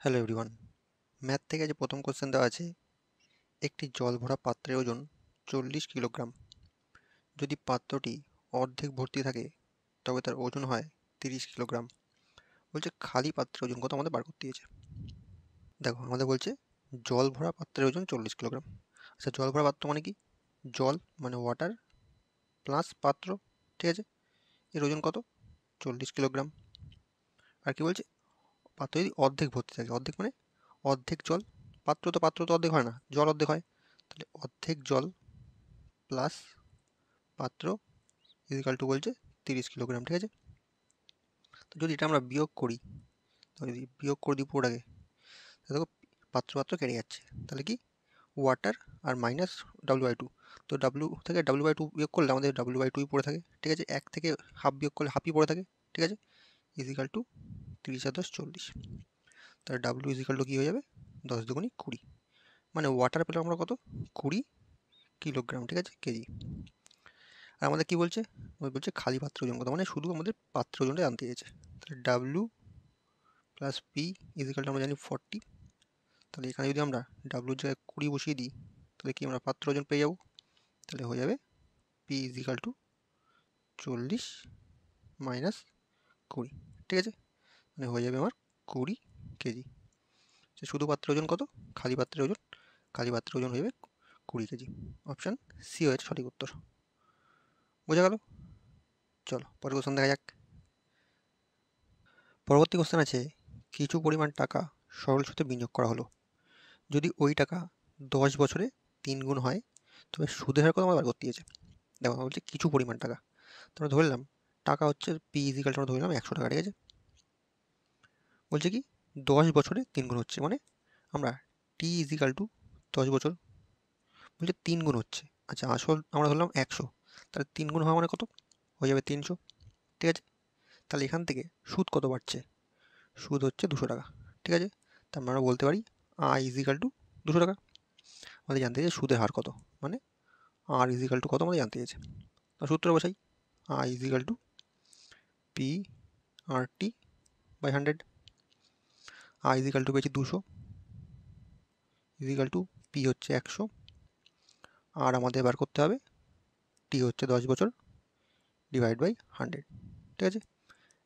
Hello everyone, math থেকে যে প্রথম কোশ্চেন দেওয়া আছে, একটি জল ভরা পাত্রের ওজন 40 কিলোগ্রাম। যদি পাত্রটি অর্ধেক ভর্তি থাকে তবে তার ওজন হয় 30 কিলোগ্রাম। বলছে খালি পাত্রের ওজন কত আমাদের বার করতে দিয়েছে। দেখো আমাদের বলছে জল ভরা পাত্রের ওজন 40 কিলোগ্রাম। আচ্ছা, জল ভরা পাত্র মানে কি? জল মানে ওয়াটার প্লাস পাত্র, ঠিক আছে? এর ওজন কত? 40 কিলোগ্রাম। আর কি বলছে, পাত্র যদি অর্ধেক ভর্তি থাকে, অর্ধেক মানে অর্ধেক জল, পাত্র তো অর্ধেক হয় না, জল অর্ধেক হয়। তাহলে অর্ধেক জল প্লাস পাত্র ইজিক্যাল টু বলছে 30 কিলোগ্রাম, ঠিক আছে? তো যদি এটা আমরা বিয়োগ করি, যদি বিয়োগ করে দিই পুরোটাকে, দেখো পাত্র কেটে যাচ্ছে, তাহলে কি ওয়াটার আর মাইনাস W/2। তো ডাব্লু থেকে W/2 বিয়োগ করলে আমাদের W/2ই পড়ে থাকে, ঠিক আছে? এক থেকে হাফ বিয়োগ করলে হাফই পড়ে থাকে, ঠিক আছে? ইজিক্যাল টু 30 আর 10 40। তাহলে ডাব্লু ইজিক্যাল টু কী হয়ে যাবে? 10 দুগুণি 20। মানে ওয়াটার পেলাম আমরা কত? 20 কিলোগ্রাম, ঠিক আছে? কেজি। আর আমাদের কি বলছে? বলছে খালি পাত্র ওজন কত, মানে শুধু আমাদের পাত্র ওজনটা জানতে চেয়েছে। তাহলে W plus P equal to আমরা জানি 40। তাহলে এখানে যদি আমরা ডাব্লুর জায়গায় 20 বসিয়ে দিই, তাহলে কি আমরা পাত্র ওজন পেয়ে যাবো। তাহলে হয়ে যাবে পি ইজিক্যাল টু 40 মাইনাস 20, ঠিক আছে? মানে হয়ে যাবে আমার 20 কেজি। শুধু পাত্রের ওজন কত? খালি পাত্রের ওজন, খালি পাত্রের ওজন হয়ে যাবে 20 কেজি। অপশান সি হয়েছে সঠিক উত্তর। বোঝা গেল? চলো পরের কোশ্চেন দেখা যাক। পরবর্তী কোশ্চেন আছে, কিছু পরিমাণ টাকা সরল সুদে বিনিয়োগ করা হলো। যদি ওই টাকা 10 বছরে 3 গুণ হয় তবে সুদের হার কত আমার বার করতে দিয়েছে। দেখো আমার বলছে কিছু পরিমাণ টাকা, তোমরা ধরলাম টাকা হচ্ছে পি ইজিক্যাল টু ধরলাম 100 টাকা, ঠিক আছে? বলছে কি 10 বছরে 3 গুণ হচ্ছে, মানে আমরা টি ইজিক্যাল টু 10 বছর, বলছে 3 গুণ হচ্ছে। আচ্ছা, আসল আমরা ধরলাম 100, তাহলে 3 গুণ হওয়া মানে কত? হয়ে যাবে 300, ঠিক আছে? তাহলে এখান থেকে সুদ কত বাড়ছে? সুদ হচ্ছে 200 টাকা, ঠিক আছে? তা আমরা বলতে পারি আই ইজিক্যাল টু 200 টাকা। আমাদের জানতে চাইছে সুদের হার কত, মানে আর ইজিক্যাল টু কত আমাদের জানতে চাইছে। সূত্র বসাই, I equal to P R T by 100। I equal to পেয়েছি 200 ইজিক্যাল টু পি হচ্ছে 100, আর আমাদের বার করতে হবে টি হচ্ছে 10 বছর ডিভাইড বাই 100, ঠিক আছে?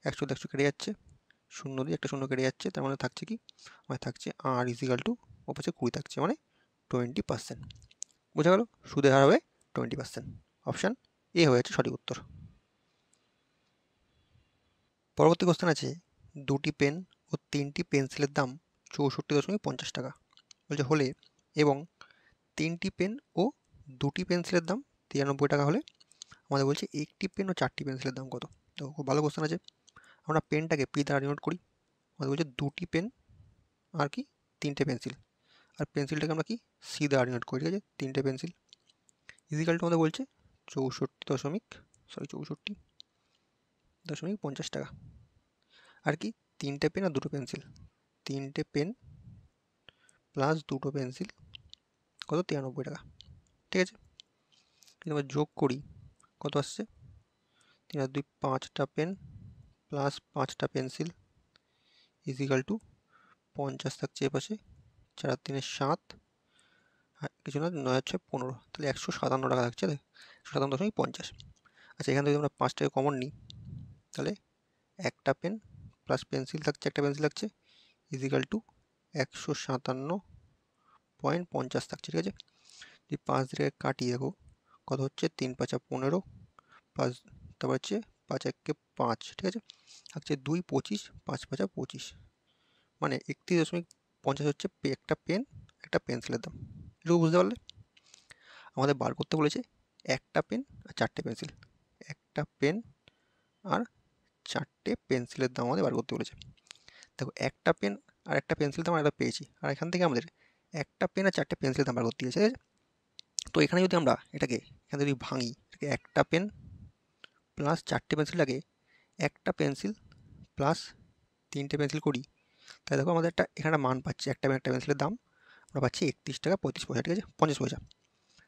100 কেটে যাচ্ছে, শূন্য দিয়ে একটা শূন্য কেটে যাচ্ছে, তার মানে থাকছে কি, আমার থাকছে আর ইজিক্যাল টু ওপাশে 20 থাকছে, মানে 20%। বোঝা গেল? সুদের হার হবে 20%। অপশান এ হয়েছে সঠিক উত্তর। পরবর্তী কোশ্চেন আছে, দুটি পেন ও 3টি পেন্সিলের দাম 64.50 টাকা। বলছে হলে এবং 3টি পেন ও 2টি পেন্সিলের দাম 93 টাকা হলে আমাদের বলছে একটি পেন ও 4টি পেন্সিলের দাম কত। তো খুব ভালো কোশ্চেন আছে। আমরা পেনটাকে পি দ্বারা ডিনোট করি, আমাদের বলছে 2টি পেন আর কি 3টে পেন্সিল, আর পেন্সিলটাকে আমরা কি সি দ্বারা ডিনোট করি, ঠিক আছে? 3টে পেন্সিল ইজিক্যাল টু আমাদের বলছে 64.50 টাকা। আর কি 3টে পেন আর 2টো পেন্সিল, 3টে পেন প্লাস 2টো পেন্সিল কত? 93 টাকা, ঠিক আছে? যদি আমরা যোগ করি কত আসছে? 3 আর 2 5টা পেন প্লাস 5টা পেন্সিল ইজিক্যাল টু 50 থাকছে এপাশে, 4 আর 3 7, কিছু না 9 হচ্ছে 15, তাহলে 157 টাকা থাকছে, 157.50। আচ্ছা, এখান থেকে যদি আমরা 5টাকে কমন নিই, তাহলে একটা পেন প্লাস পেন্সিল থাকছে, একটা পেন্সিল থাকছে ইজিক্যাল টু 157.50 থাকছে, ঠিক আছে? যদি 5 দিয়ে কাটি, দেখো কত হচ্ছে, 3 5 15, 5 তারপর হচ্ছে 5 1 5, ঠিক আছে? থাকছে 2 25, 5 5 25, মানে 31.50 হচ্ছে একটা পেন একটা পেন্সিলের দাম। এটুকু বুঝতে পারলে? আমাদের বার করতে বলেছে একটা পেন আর 4টে পেন্সিল, একটা পেন আর 4টে পেন্সিলের দাম আমাদের বার করতে বলেছে। দেখো একটা পেন আর একটা পেন্সিল দাম আমরা পেয়েছি, আর এখান থেকে আমাদের একটা পেন আর 4টে পেন্সিল দাম বার করতে দিয়েছে, ঠিক আছে? তো এখানে যদি আমরা এটাকে এখানে যদি ভাঙি, এটাকে একটা পেন প্লাস 4টে পেন্সিলটাকে একটা পেন্সিল প্লাস 3টে পেন্সিল করি, তাহলে দেখো আমাদের এখানে মান পাচ্ছি, একটা পেন একটা পেন্সিলের দাম আমরা পাচ্ছি 31 টাকা 35 পয়সা, ঠিক আছে? 50 পয়সা,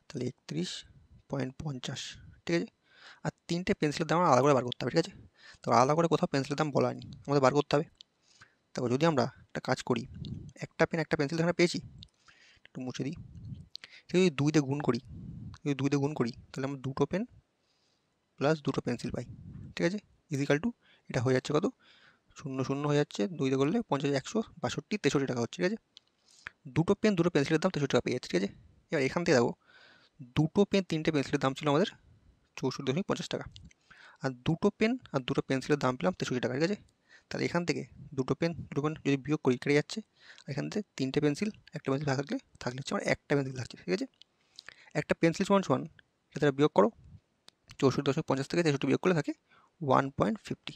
তাহলে 31.50, ঠিক আছে? আর 3টে পেন্সিলের দাম আলাদা করে বার করতে হবে, ঠিক আছে? তো আলাদা করে কোথাও পেন্সিলের দাম বলা হয়নি, আমাদের বার করতে হবে। তারপর যদি আমরা একটা কাজ করি, একটা পেন একটা পেন্সিল এখানে পেয়েছি, একটু মুছে দিই। যদি 2 দিয়ে গুণ করি, তাহলে আমরা দুটো পেন প্লাস দুটো পেন্সিল পাই, ঠিক আছে, ইজিক্যাল টু এটা হয়ে যাচ্ছে কত, 0 0 হয়ে যাচ্ছে, 2 দিয়ে করলে 50 100 62 63 টাকা হচ্ছে, ঠিক আছে। দুটো পেন দুটো পেন্সিলের দাম 63 টাকা পেয়ে যাচ্ছে, ঠিক আছে। এবার এখান থেকে দেখো, দুটো পেন তিনটে পেন্সিলের দাম ছিল আমাদের 64.50 টাকা, আর দুটো পেন আর দুটো পেন্সিলের দাম পেলাম 63 টাকা, ঠিক আছে। তাহলে এখান থেকে দুটো পেন যদি বিয়োগ করি কেটে যাচ্ছে, এখান থেকে তিনটে পেন্সিল একটা পেন্সিল থাকলে হচ্ছে আমার একটা পেন্সিল থাকছে, ঠিক আছে। একটা পেন্সিল সমান সমান সেটা বিয়োগ করো, 64.50 থেকে 63 বিয়োগ করলে থাকে 1.50,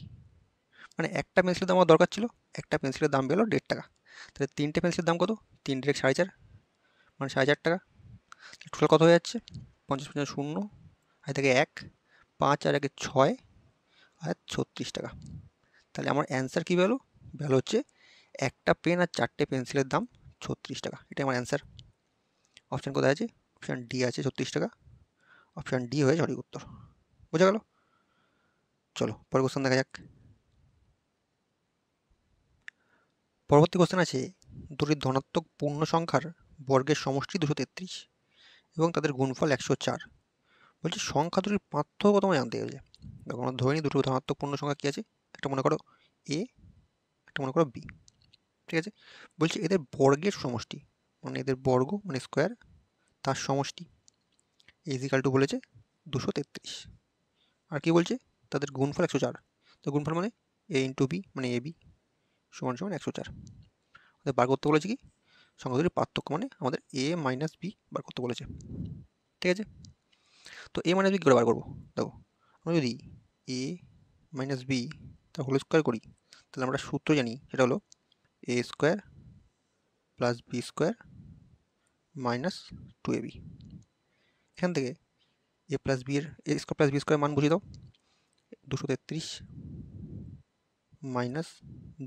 মানে একটা পেন্সিলের দাম আমার দরকার ছিল, একটা পেন্সিলের দাম পেলো 1.5 টাকা। তাহলে তিনটে পেন্সিলের দাম কত, 3 × 4.5, মানে 4.5 টাকা। টোটাল কত হয়ে যাচ্ছে, 50 50 শূন্য, আর থেকে 1 5 আর 1 6 আর 36 টাকা। তাহলে আমার অ্যান্সার কী ভ্যালু হচ্ছে একটা পেন আর চারটে পেন্সিলের দাম 36 টাকা, এটা আমার অ্যান্সার। অপশান কোথায় আছে, অপশান ডি আছে 36 টাকা, অপশান ডি হয়ে সঠিক উত্তর। বোঝা গেল? চলো পরের কোশ্চেন দেখা যাক। পরবর্তী কোশ্চেন আছে, দুটি ধনাত্মক পূর্ণ সংখ্যার বর্গের সমষ্টি 233 এবং তাদের গুণফল 104। বলছে সংখ্যা দুটির পার্থক্য তোমায় জানতে হবে। দেখো আমরা ধরে নিই দুটো ধনাত্মক পূর্ণ সংখ্যা কী আছে, একটা মনে করো এ, একটা মনে করো বি, ঠিক আছে। বলছে এদের বর্গের সমষ্টি, মানে এদের বর্গ মানে স্কোয়ার, তার সমষ্টি ইজিক্যাল টু বলেছে 233। আর কি বলছে, তাদের গুণফল 104। তো গুণফল মানে এ ইন্টু বি মানে এ বি সমান সমান 104। ওদের বার করতে বলেছে কি, সংখ্যা দুটির পার্থক্য, মানে আমাদের এ মাইনাস বি বার করতে বলেছে, ঠিক আছে। তো এ মাইনাস বি কী করে বার করবো, দেখো আমরা যদি এ মাইনাস বি তার হোল স্কোয়ার করি, তাহলে আমরা সূত্র জানি, সেটা হলো A square plus B square minus 2ab। এখান থেকে এ প্লাস বি এর A square plus B square মান বুঝিয়ে দাও, 233 মাইনাস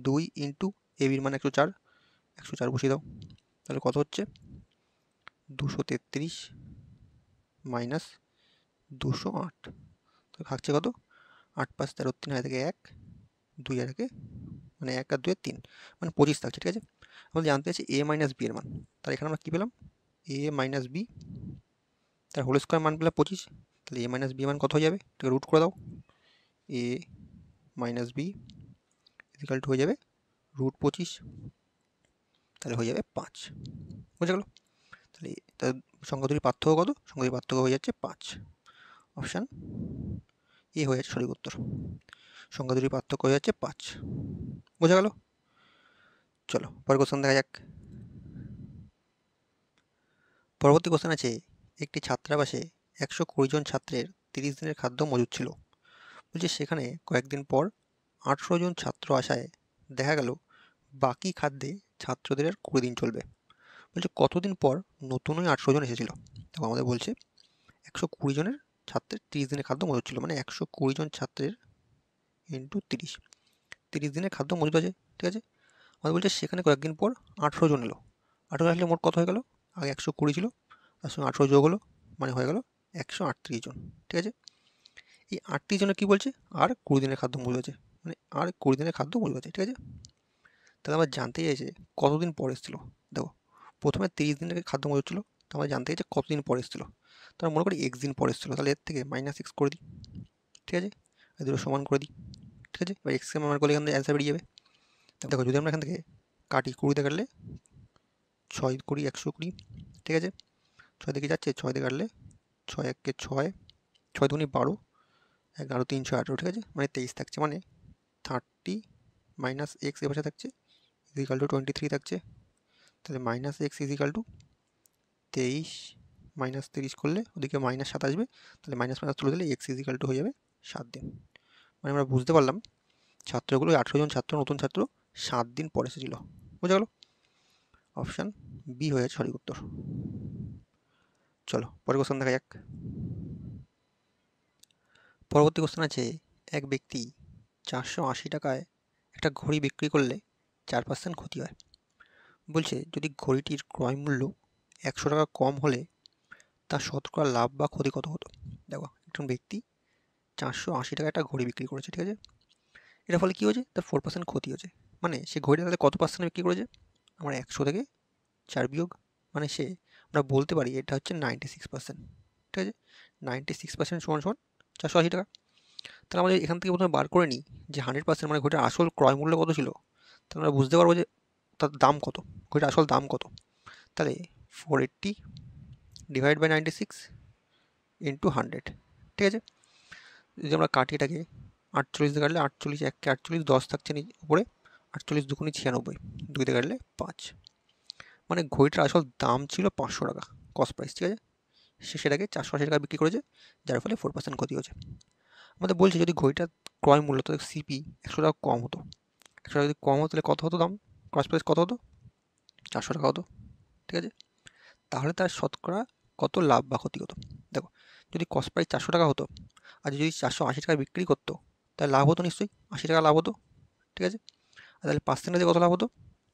2 ইন্টু এ বির মান 104, 104 বসিয়ে দাও, তাহলে কত হচ্ছে 233 মাইনাস 208, তো থাকছে কত 8 5 13 3 থেকে 1 2 আর 1 মানে 1 আর 2 3 মানে 25 থাকছে, ঠিক আছে। আমাদের জানতে আছে এ মাইনাস বি এর মান, তাহলে এখানে আমরা কী পেলাম, এ মাইনাস বি তার হোল স্কোয়ার মান পেলাম 25, তাহলে এ মাইনাস বি মান কত হয়ে যাবে, এটাকে রুট করে দাও, এ মাইনাস বি ইকুয়াল টু হয়ে যাবে √25, তাহলে হয়ে যাবে 5। বুঝে গেল? তাহলে তার সংখ্যা দুটির পার্থক্য কত, সংখ্যা দুটির পার্থক্য হয়ে যাচ্ছে 5। অপশান এ হয়ে যাচ্ছে সঠিক উত্তর, সংখ্যা দুটির পার্থক্য হয়ে যাচ্ছে 5। বোঝা গেল? চলো পরের কোশ্চেন দেখা যাক। পরবর্তী কোশ্চেন আছে, একটি ছাত্রাবাসে 120 জন ছাত্রের 30 দিনের খাদ্য মজুদ ছিল। বলছে সেখানে কয়েকদিন পর 18 জন ছাত্র আসায় দেখা গেল বাকি খাদ্যে ছাত্রদের আর 20 দিন চলবে। বলছে কতদিন পর নতুন ওই 18 জন এসেছিল। তো আমাদের বলছে 120 জনের ছাত্রের 30 দিনের খাদ্য মজুদ ছিল, মানে 120 জন ছাত্রের ইন্টু 30 দিনের খাদ্য মজুদ আছে, ঠিক আছে। আমাদের বলছে সেখানে কয়েকদিন পর 18 জন এলো, 18 আসলে মোট কত হয়ে গেল, আগে 120 ছিল, তার সঙ্গে 18 যোগ হলো, মানে হয়ে গেল 138 জন, ঠিক আছে। এই 38 জনের কী বলছে, আর 20 দিনের খাদ্য মজুদ আছে, মানে আর 20 দিনের খাদ্য মজুদ আছে, ঠিক আছে। তাহলে আমার জানতে চাইছে কতদিন পর এসেছিল। দেখো প্রথমে 30 দিনের খাদ্য মজুদ ছিল, তো আমার জানতে চাইছে কতদিন পর এসেছিল। তারা মনে করি x দিন পর এসেছিল, তাহলে এর থেকে -x করে দিই, ঠিক আছে, এই দুটো সমান করে দিই, ঠিক আছে। এবার এক্সকে মান করলে এখান থেকে অ্যান্সার বেরিয়ে যাবে। দেখো যদি আমরা এখান থেকে কাটি, 20 কাটলে 6 20 120, ঠিক আছে, 6 দিকে যাচ্ছে, 6 দিয়ে কাটলে 6 1 6, 6 2 12, 11 3 6 18, ঠিক আছে, মানে 23 থাকছে, মানে 30 মাইনাস এক্স এ পাশে থাকছে ইজিক্যাল টু 23 থাকছে, তাহলে -x ইজিক্যাল টু 23 মাইনাস 30 করলে ওদিকে -7 আসবে, তাহলে মাইনাস তুলে দিলে x ইজিক্যাল টু হয়ে যাবে 7 দিন। মানে আমরা বুঝতে পারলাম ছাত্রগুলো 18 জন ছাত্র, নতুন ছাত্র 7 দিন পর এসেছিল। বোঝা গেল? অপশান বি হয়ে যাচ্ছে সঠিক উত্তর। চলো পরের কোশ্চেন দেখা যাক। পরবর্তী কোশ্চেন আছে, এক ব্যক্তি 480 টাকায় একটা ঘড়ি বিক্রি করলে 4% ক্ষতি হয়। বলছে যদি ঘড়িটির ক্রয় মূল্য 100 টাকা কম হলে তার শতকরা লাভ বা ক্ষতি কত হতো। দেখো একজন ব্যক্তি 480 টাকা একটা ঘড়ি বিক্রি করেছে, ঠিক আছে, এটার ফলে কী হয়েছে, তার 4% ক্ষতি হয়েছে, মানে সে ঘড়িটা তাহলে কত পার্সেন্ট বিক্রি করেছে, আমরা 100 থেকে 4 বিয়োগ, মানে আমরা বলতে পারি এটা হচ্ছে 96%। ঠিক আছে, 96% সমান সমান 480 টাকা। তাহলে আমরা এখান থেকে প্রথমে বার করে নিই যে 100% মানে ঘড়িটার আসল ক্রয় মূল্য কত ছিল, তাহলে আমরা বুঝতে পারবো যে তার দাম কত, ঘড়িটার আসল দাম কত। তাহলে 480 ডিভাইড বাই 96 ইন্টু 100। ঠিক আছে, যদি আমরা কাটি এটাকে 48 দিয়ে কাটলে 48 1 কে 48, 10 থাকছে উপরে, 48 দুগুণে 96, 2 দিয়ে কাটলে 5, মানে ঘড়িটার আসল দাম ছিল 500 টাকা কস্ট প্রাইস। ঠিক আছে, সে সেটাকে 480 টাকা বিক্রি করেছে, যার ফলে 4% ক্ষতি হয়েছে। আমাদের বলছে যদি ঘড়িটার ক্রয় মূল্য তাদের সিপি 100 টাকা কম হতো, 100 টাকা যদি কম হতো তাহলে কত হতো দাম, কস্ট প্রাইস কত হতো, 400 টাকা হতো। ঠিক আছে, তাহলে তার শতকরা কত লাভ বা ক্ষতি হতো। দেখো, যদি কস্ট প্রাইস 400 টাকা হতো আর যদি 480 টাকায় বিক্রি করতো, তাহলে লাভ হতো নিশ্চয়ই 80 টাকা লাভ হতো। ঠিক আছে, আর তাহলে পার্সেন্টেজে কত লাভ হতো,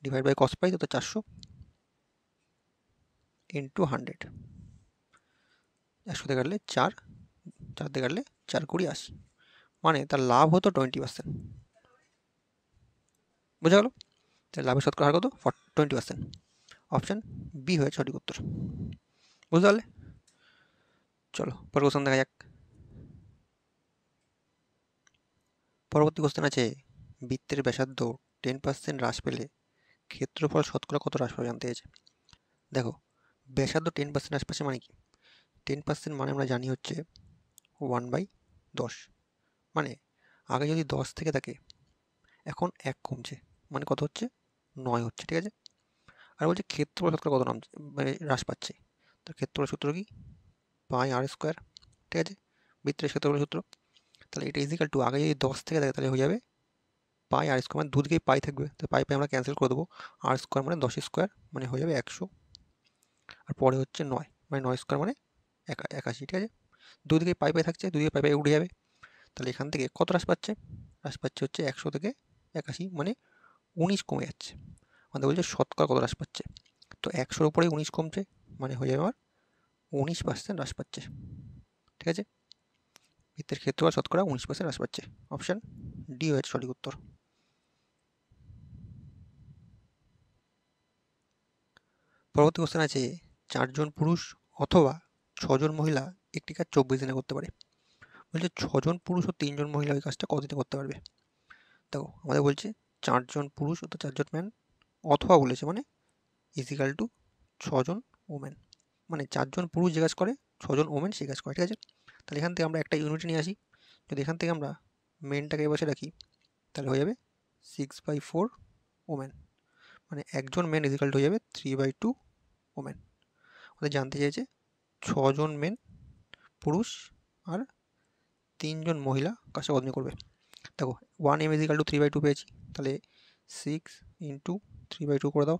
ডিভাইড বাই কস্ট প্রাইস, অর্থাৎ 400 ইন্টু 100। 100 দিয়ে কাটলে 4, 4 দিয়ে কাটলে 4 কুড়ি 80, মানে তার লাভ হতো 20%। বোঝা গেল? তাহলে লাভের শতকরা হার কত, 20%। অপশান বি হয়েছে সঠিক উত্তর। বুঝতে পারলে? চলো পরের কোশ্চেন দেখা যাক। পরবর্তী কোশ্চেন আছে, বৃত্তের ব্যাসার্ধ 10% হ্রাস পেলে ক্ষেত্রফল শতকরা কত হ্রাস পাবে জানতে চেয়েছে। দেখো, ব্যাসার্ধ 10% হ্রাস পাচ্ছে মানে কি, 10% মানে আমরা জানি হচ্ছে 1/10, মানে আগে যদি 10 থেকে থাকে এখন 1 কমছে, মানে কত হচ্ছে, 9 হচ্ছে। ঠিক আছে, আর বলছে ক্ষেত্রফল শতকরা কত নামছে, মানে হ্রাস পাচ্ছে, তার ক্ষেত্রফল সূত্র কি, পাই আর স্কোয়ার। ঠিক আছে, বৃত্তের ক্ষেত্রফল সূত্র। তাহলে এটা ইজিক্যাল টু, আগে যদি 10 থেকে থাকে তাহলে হয়ে যাবে পাই আর স্কোয়ার, মানে দুদিকেই পাই থাকবে, তো পাই পাই আমরা ক্যান্সেল করে দেবো, আর স্কোয়ার মানে 10 স্কোয়ার, মানে হয়ে যাবে 100, আর পরে হচ্ছে 9, মানে 9 স্কোয়ার মানে 81। ঠিক আছে, দুদিকে পাই পাই থাকছে, দুদিকে পাই পাই উঠে যাবে, তাহলে এখান থেকে কত হ্রাস পাচ্ছে, হ্রাস পাচ্ছে হচ্ছে 100 থেকে 81, মানে 19 কমে যাচ্ছে। আমাদের বলছে শতকরা কত হ্রাস পাচ্ছে, তো 100-র উপরে 19 কমছে, মানে হয়ে যাবে আমার 19% হ্রাস পাচ্ছে। ঠিক আছে, বৃত্তের ক্ষেত্রফল শতকরা 19% হ্রাস পাচ্ছে। অপশান ডি হয়েছে সঠিক উত্তর। পরবর্তী কোশ্চেন আছে, 4 জন পুরুষ অথবা 6 জন মহিলা একটি কাজ 24 দিনে করতে পারে। বলছে 6 জন পুরুষ ও 3 জন মহিলা ওই কাজটা কতদিনে করতে পারবে। দেখো, আমাদের বলছে 4 জন পুরুষ অর্থাৎ 4 জন ম্যান, অথবা বলেছে মানে ইজিক্যাল টু 6 জন ওমেন, মানে 4 জন পুরুষ যে কাজ করে 6 জন ওমেন সেই কাজ করে। ঠিক আছে, তাহলে এখান থেকে আমরা একটা ইউনিট নিয়ে আসি, যদি এখান থেকে আমরা মেনটাকে বসে রাখি তাহলে হয়ে যাবে 6/4 ওমেন, মানে একজন মেন ইজিক্যাল টু হয়ে যাবে 3/2 ওমেন। আমাদের জানতে চেয়েছে 6 জন মেন পুরুষ আর 3 জন মহিলা কাজটা কতদিনে করবে। দেখো, 1m ইজিক্যাল টু 3/2 পেয়েছি, তাহলে 6 ইন্টু 3/2 করে দাও,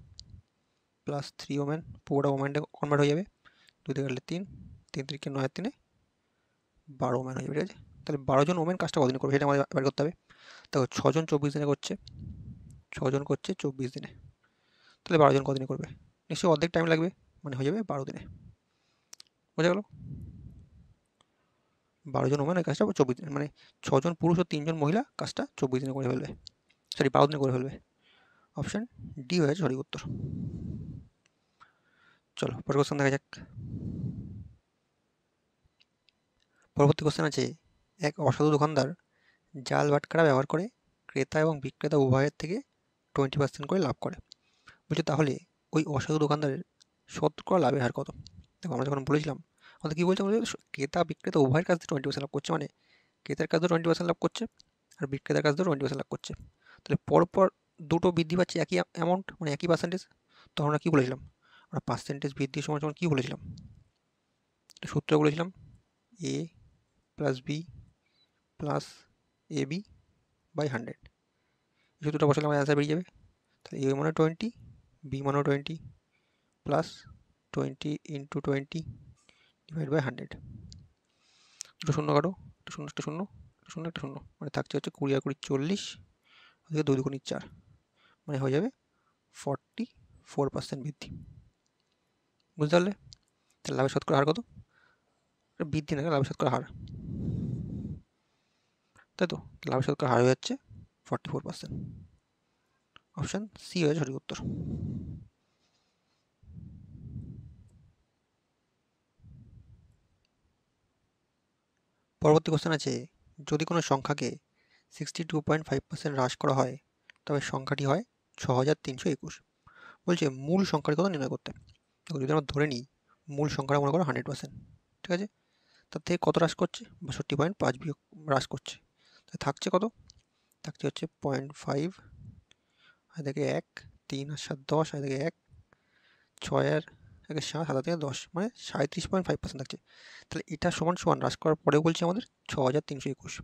প্লাস 3 ওমেন, পুরোটা ওমেনটা কনভার্ট হয়ে যাবে, 2 দিয়ে কাটলে 3, 3 3 9 3 12 ওমেন হয়ে যাবে। ঠিক আছে, তাহলে 12 জন ওমেন কাজটা কতদিনে করবে সেটা আমাদের বের করতে হবে। দেখো, 6 জন 24 দিনে করছে, 6 জন করছে 24 দিনে, তাহলে 12 জন কতদিনে করবে, নিশ্চয়ই অর্ধেক টাইম লাগবে, মানে হয়ে যাবে 12 দিনে। বোঝা গেল? 12 জন ওমেন ওই কাজটা 24 দিনে, মানে 6 জন পুরুষ ও 3 জন মহিলা কাজটা 24 দিনে করে ফেলবে, সরি 12 দিনে করে ফেলবে। অপশান ডি হয়েছে সঠিক উত্তর। চলো পরের কোশ্চেন দেখা যাক। পরবর্তী কোশ্চেন আছে, এক অসাধু দোকানদার জাল বাটখারা ব্যবহার করে ক্রেতা এবং বিক্রেতা উভয়ের থেকে 20% করে লাভ করে। বলছে তাহলে ওই অসাধু দোকানদারের শতকরা লাভের হার কত। দেখো, আমরা যখন বলেছিলাম আমাদের কী বলছে, আমাদের ক্রেতা বিক্রেতা উভয়ের কাছ থেকে 20% লাভ করছে, মানে ক্রেতার কাছ থেকে 20% লাভ করছে আর বিক্রেতার কাছ থেকে 20% লাভ করছে। তাহলে পরপর দুটো বৃদ্ধি পাচ্ছে একই অ্যামাউন্ট, মানে একই পার্সেন্টেজ, তো আমরা কী বলেছিলাম, আমরা পার্সেন্টেজ বৃদ্ধির সময় যখন কী বলেছিলাম, সূত্র বলেছিলাম A plus B plus A B by 100, এই সূত্রটা বসালে আমার অ্যান্সার বেরিয়ে যাবে। তাহলে এ মানে 20, বি মানে 20, প্লাস 20 ইন্টু 20 ডিভাইড বাই 100, দুটো শূন্য কাটো, একটা শূন্য একটা শূন্য, একটা শূন্য একটা শূন্য, মানে থাকছে হচ্ছে 20 আর 20 40, ওদিকে 2 2 4, মানে হয়ে যাবে 44% বৃদ্ধি। বুঝতে পারলে? তাহলে লাভের শতকরা হার কত, বৃদ্ধি না, লাভের শতকরা হার, তাই তো, লাভের শতকরা হার হয়ে যাচ্ছে 44%। অপশান সি হয়েছে সঠিক উত্তর। পরবর্তী কোশ্চেন আছে, যদি কোনো সংখ্যাকে 62.5% হ্রাস করা হয় তবে সংখ্যাটি হয় 6321। বলছে মূল সংখ্যার কথা নির্ণয় করতে। দেখো, যদি আমরা ধরে নিই মূল সংখ্যাটা মনে করো 100%, ঠিক আছে, তার থেকে কত হ্রাস করছে? 62.5 বিয়োগ হ্রাস করছে, তাই থাকছে কত? থাকছে হচ্ছে 0.5, আর থেকে 1, 3 আর 7 10, আর থেকে 1, 6 আর 1 7, 7 থেকে 10, মানে 37.5% থাকছে। তাহলে এটা সমান সমান হ্রাস করার পরেও বলছে আমাদের 6321,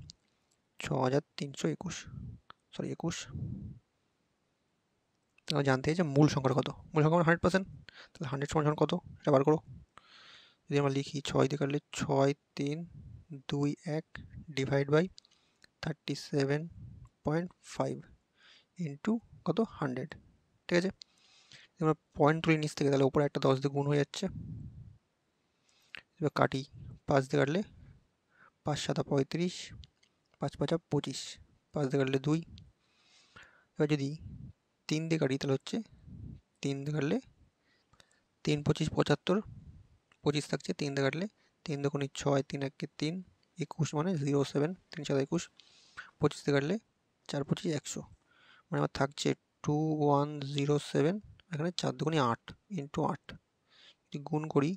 6321, সরি 21। তাহলে জানতে চাই যে মূল সংখ্যাটা কত। মূল সংখ্যা 100%, তাহলে 100 সমান সমান কত এটা বার করো। যদি আমরা লিখি 6 দিয়ে কাটলে 6 3 2 1 ডিভাইড বাই 37.5 ইন্টু কত 100, ঠিক আছে। আমরা পয়েন্ট তুলি নিচ থেকে, তাহলে উপরে একটা 10 দিয়ে গুণ হয়ে যাচ্ছে। এবার কাটি, 5 দিয়ে কাটলে 5 7 35, 5 5 25, 5 দিয়ে কাটলে 2। এবার যদি 3 দিয়ে কাটি তাহলে হচ্ছে 3 দিয়ে কাটলে 3 25 75, 25 থাকছে 3 দিয়ে কাটলে, 3 দুগুণে 6, 3 1 3, 21 মানে 07, 3 7 21, 25 দিয়ে কাটলে 4 25 100, মানে আমার থাকছে 2107, এখানে 4 দুগুণে 8 ইন্টু 8, যদি গুণ করি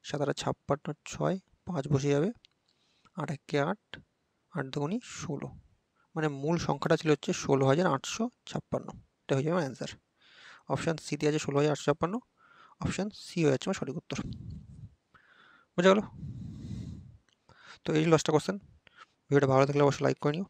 7 8 56, 6, 5 বসে যাবে, 8 1 8, 8 দুগুণে 16, মানে মূল সংখ্যাটা ছিল হচ্ছে 16,856। এটা হয়ে যাবে আমার অ্যান্সার। অপশান সিতে আছে 16,856, অপশান সি হয়ে যাচ্ছে আমার সঠিক উত্তর। বোঝা গেল? তো এই লাস্টটা কোশ্চেন। ভিডিওটা ভালো থাকলে অবশ্যই লাইক করে নিও।